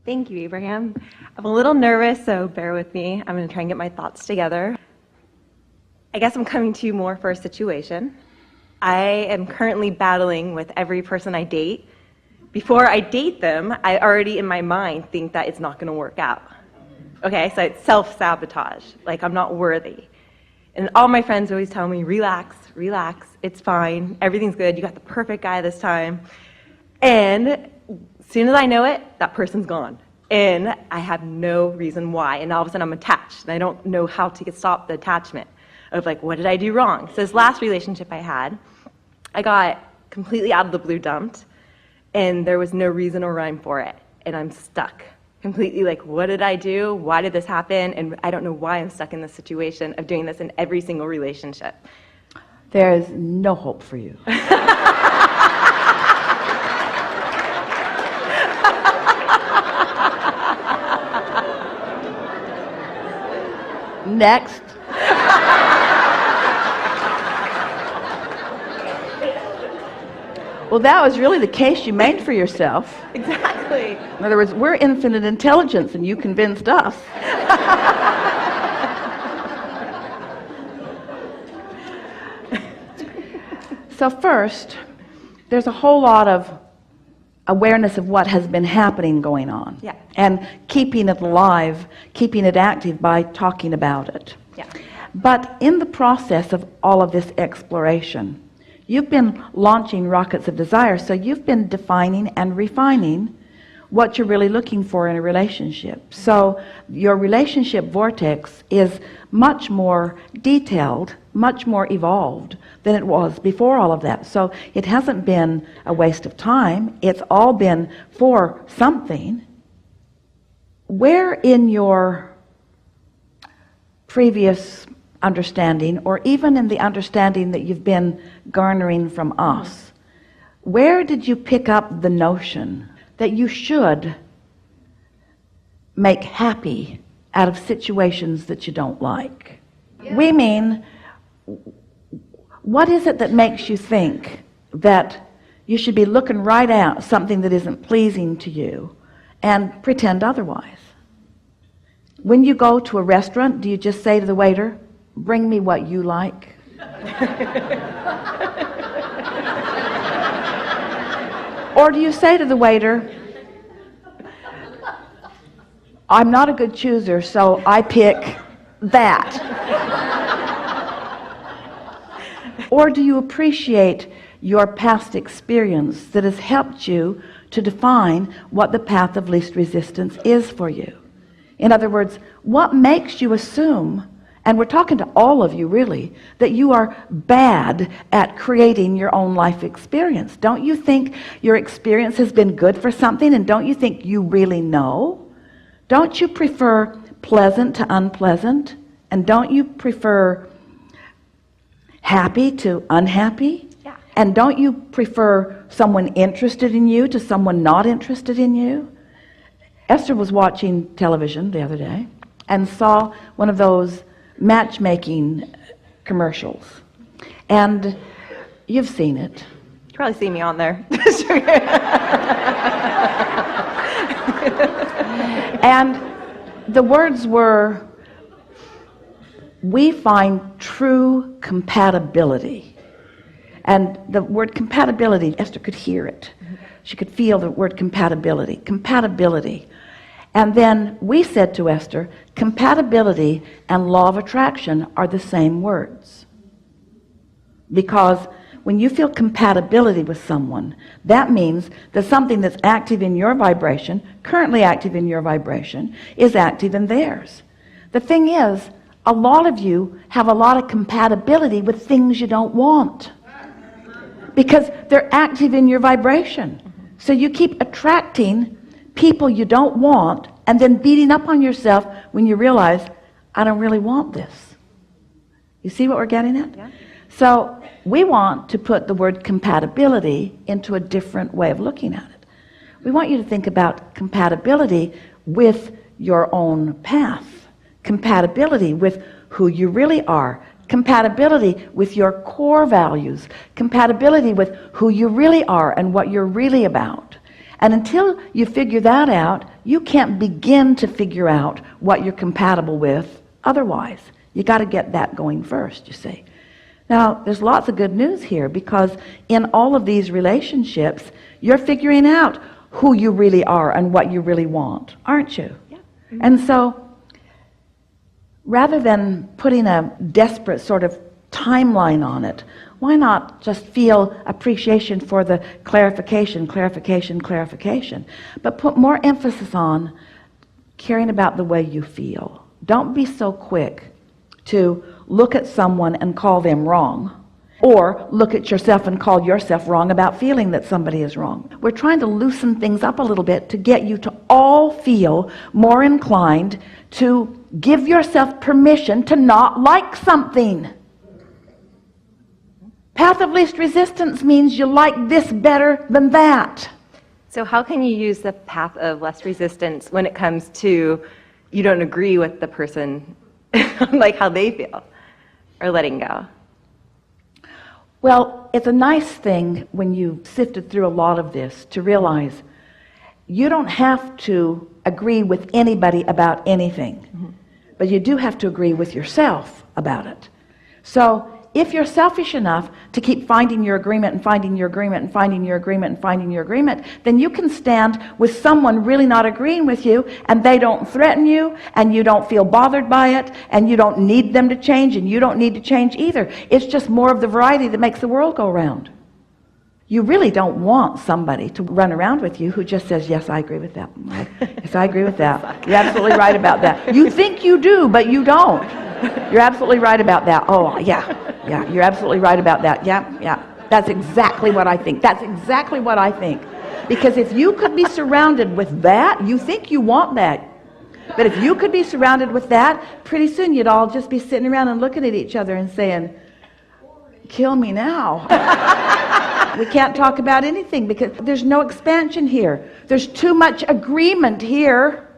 Thank you, Abraham. I'm a little nervous, so bear with me. I'm going to try and get my thoughts together. I guess I'm coming to you more for a situation. I am currently battling with every person I date. Before I date them, I already in my mind think that it's not going to work out. Okay, so it's self-sabotage, like I'm not worthy. And all my friends always tell me, relax, relax, it's fine, everything's good, you got the perfect guy this time. And as soon as I know it, that person's gone. And I have no reason why. And all of a sudden I'm attached. And I don't know how to stop the attachment of like, what did I do wrong? So this last relationship I had, I got completely out of the blue dumped. And there was no reason or rhyme for it. And I'm stuck. Completely like, what did I do? Why did this happen? And I don't know why I'm stuck in this situation of doing this in every single relationship. There is no hope for you. Next. Well, that was really the case you made for yourself. Exactly. In other words, we're infinite intelligence and you convinced us. So first, there's a whole lot of awareness of what has been happening going on. Yeah. And keeping it alive, keeping it active by talking about it. Yeah. But in the process of all of this exploration, you've been launching rockets of desire, so you've been defining and refining what you're really looking for in a relationship. So your relationship vortex is much more detailed, much more evolved than it was before all of that. So it hasn't been a waste of time. It's all been for something. Where in your previous understanding, or even in the understanding that you've been garnering from us, where did you pick up the notion that you should make happy out of situations that you don't like? Yeah. We mean, what is it that makes you think that you should be looking right at something that isn't pleasing to you and pretend otherwise? When you go to a restaurant, do you just say to the waiter, bring me what you like? Or do you say to the waiter, I'm not a good chooser, so I pick that? Or do you appreciate your past experience that has helped you to define what the path of least resistance is for you? In other words, what makes you assume, and we're talking to all of you really, that you are bad at creating your own life experience? Don't you think your experience has been good for something, and don't you think you really know? Don't you prefer pleasant to unpleasant? And don't you prefer happy to unhappy? Yeah. And don't you prefer someone interested in you to someone not interested in you? Esther was watching television the other day and saw one of those matchmaking commercials, and you've seen it. You probably see me on there. And the words were, we find true compatibility. And the word compatibility, Esther could hear it. She could feel the word compatibility. Compatibility. And then we said to Esther, compatibility and law of attraction are the same words. Because when you feel compatibility with someone, that means that something that's active in your vibration, currently active in your vibration, is active in theirs. The thing is, a lot of you have a lot of compatibility with things you don't want, because they're active in your vibration. So you keep attracting people you don't want, and then beating up on yourself when you realize, I don't really want this. You see what we're getting at? Yeah. So we want to put the word compatibility into a different way of looking at it. We want you to think about compatibility with your own path, compatibility with who you really are, compatibility with your core values, compatibility with who you really are and what you're really about. And until you figure that out, you can't begin to figure out what you're compatible with otherwise. You got to get that going first, you see. Now, there's lots of good news here, because in all of these relationships, you're figuring out who you really are and what you really want, aren't you? Yeah. And so, rather than putting a desperate sort of timeline on it, why not just feel appreciation for the clarification, but put more emphasis on caring about the way you feel. Don't be so quick to look at someone and call them wrong, or look at yourself and call yourself wrong about feeling that somebody is wrong. We're trying to loosen things up a little bit to get you to all feel more inclined to give yourself permission to not like something. Path of least resistance means you like this better than that. So how can you use the path of less resistance when it comes to you don't agree with the person, like how they feel, or letting go? Well, it's a nice thing when you've sifted through a lot of this to realize you don't have to agree with anybody about anything, but you do have to agree with yourself about it. So if you're selfish enough to keep finding your agreement and finding your agreement and finding your agreement and finding your agreement, then you can stand with someone really not agreeing with you, and they don't threaten you, and you don't feel bothered by it, and you don't need them to change, and you don't need to change either. It's just more of the variety that makes the world go round. You really don't want somebody to run around with you who just says, yes, I agree with that. Yes, I agree with that. You're absolutely right about that. You think you do, but you don't. You're absolutely right about that. Oh, yeah, you're absolutely right about that. Yeah. That's exactly what I think. That's exactly what I think. Because if you could be surrounded with that, you think you want that. But if you could be surrounded with that, pretty soon you'd all just be sitting around and looking at each other and saying, kill me now. We can't talk about anything because there's no expansion here. There's too much agreement here.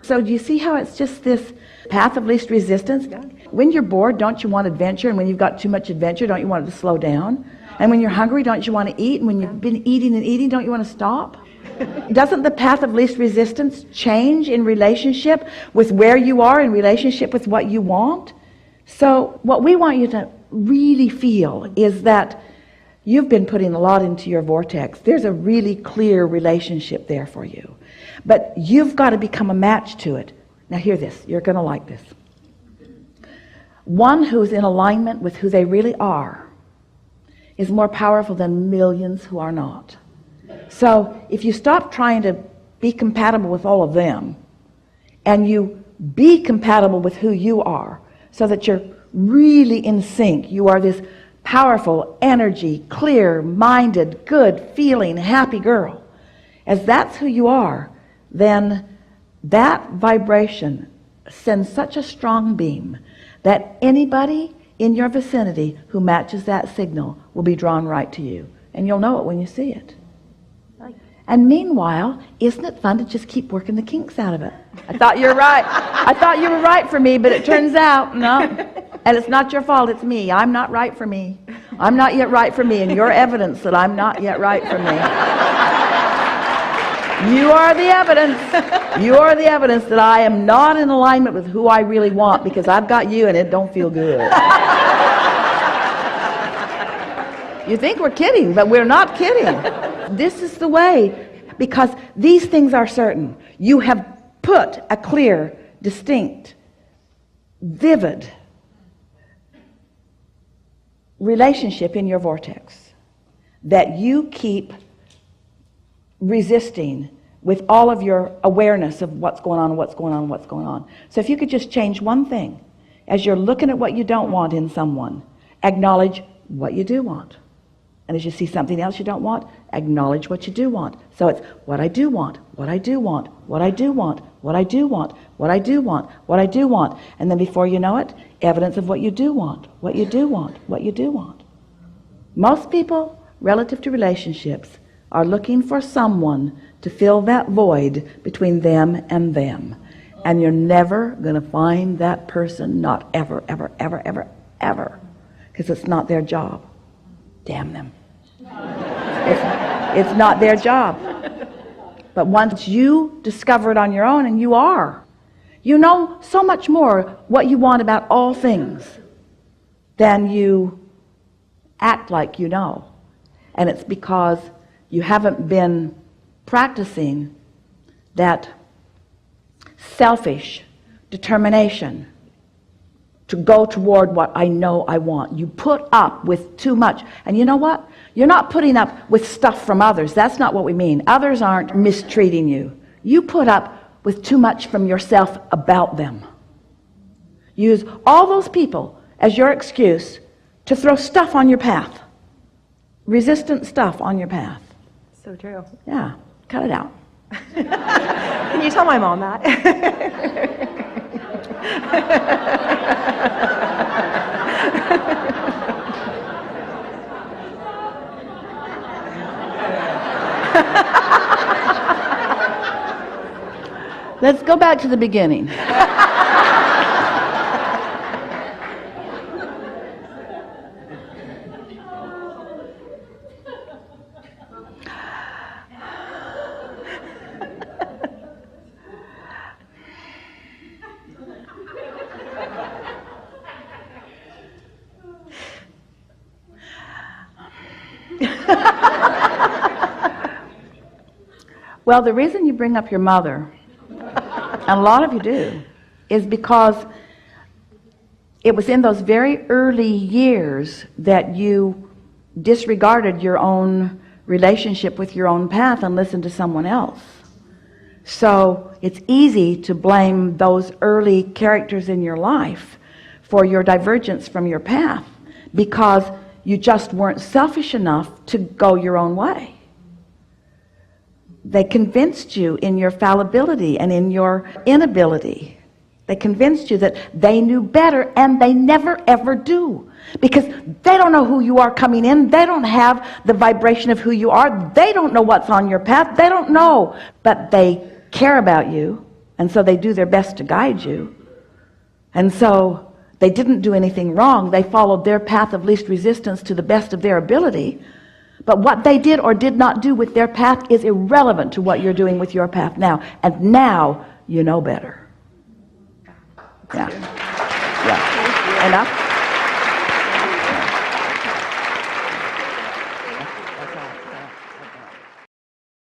So do you see how it's just this path of least resistance? When you're bored, don't you want adventure? And when you've got too much adventure, don't you want it to slow down? And when you're hungry, don't you want to eat? And when you've been eating and eating, don't you want to stop? Doesn't the path of least resistance change in relationship with where you are, in relationship with what you want? So what we want you to really feel is that you've been putting a lot into your vortex. There's a really clear relationship there for you. But you've got to become a match to it. Now hear this. You're going to like this. One who's in alignment with who they really are is more powerful than millions who are not. So if you stop trying to be compatible with all of them, and you be compatible with who you are, so that you're really in sync, you are this powerful, energy, clear-minded, good-feeling, happy girl. As that's who you are, then that vibration sends such a strong beam that anybody in your vicinity who matches that signal will be drawn right to you. And you'll know it when you see it. And meanwhile, isn't it fun to just keep working the kinks out of it? I thought you were right. I thought you were right for me, but it turns out, no. And it's not your fault, it's me. I'm not right for me. I'm not yet right for me, and you're evidence that I'm not yet right for me. You are the evidence. You are the evidence that I am not in alignment with who I really want, because I've got you and it don't feel good. You think we're kidding, but we're not kidding. This is the way, because these things are certain. You have put a clear, distinct, vivid relationship in your vortex that you keep resisting with all of your awareness of what's going on. So if you could just change one thing, as you're looking at what you don't want in someone, acknowledge what you do want. And as you see something else you don't want, acknowledge what you do want. So it's what I do want, what I do want, what I do want, what I do want, what I do want, what I do want. And then before you know it, evidence of what you do want, what you do want, what you do want. Most people, relative to relationships, are looking for someone to fill that void between them and them. And you're never going to find that person, not ever, ever, ever, ever, ever, because it's not their job. Damn them. It's not their job. But once you discover it on your own, and you know so much more what you want about all things than you act like you know. And it's because you haven't been practicing that selfish determination to go toward what I know I want. You put up with too much. And you know what? You're not putting up with stuff from others. That's not what we mean. Others aren't mistreating you. You put up with too much from yourself about them. Use all those people as your excuse to throw stuff on your path. Resistant stuff on your path. So true. Yeah, cut it out. Can you tell my mom that? Let's go back to the beginning. Well, the reason you bring up your mother, and a lot of you do, is because it was in those very early years that you disregarded your own relationship with your own path and listened to someone else. So it's easy to blame those early characters in your life for your divergence from your path because you just weren't selfish enough to go your own way. They convinced you in your fallibility and in your inability. They convinced you that they knew better, and they never ever do. Because they don't know who you are coming in. They don't have the vibration of who you are. They don't know what's on your path. They don't know. But they care about you, and so they do their best to guide you. And so they didn't do anything wrong. They followed their path of least resistance to the best of their ability. But what they did or did not do with their path is irrelevant to what you're doing with your path now. And now you know better. Yeah. Yeah. Enough?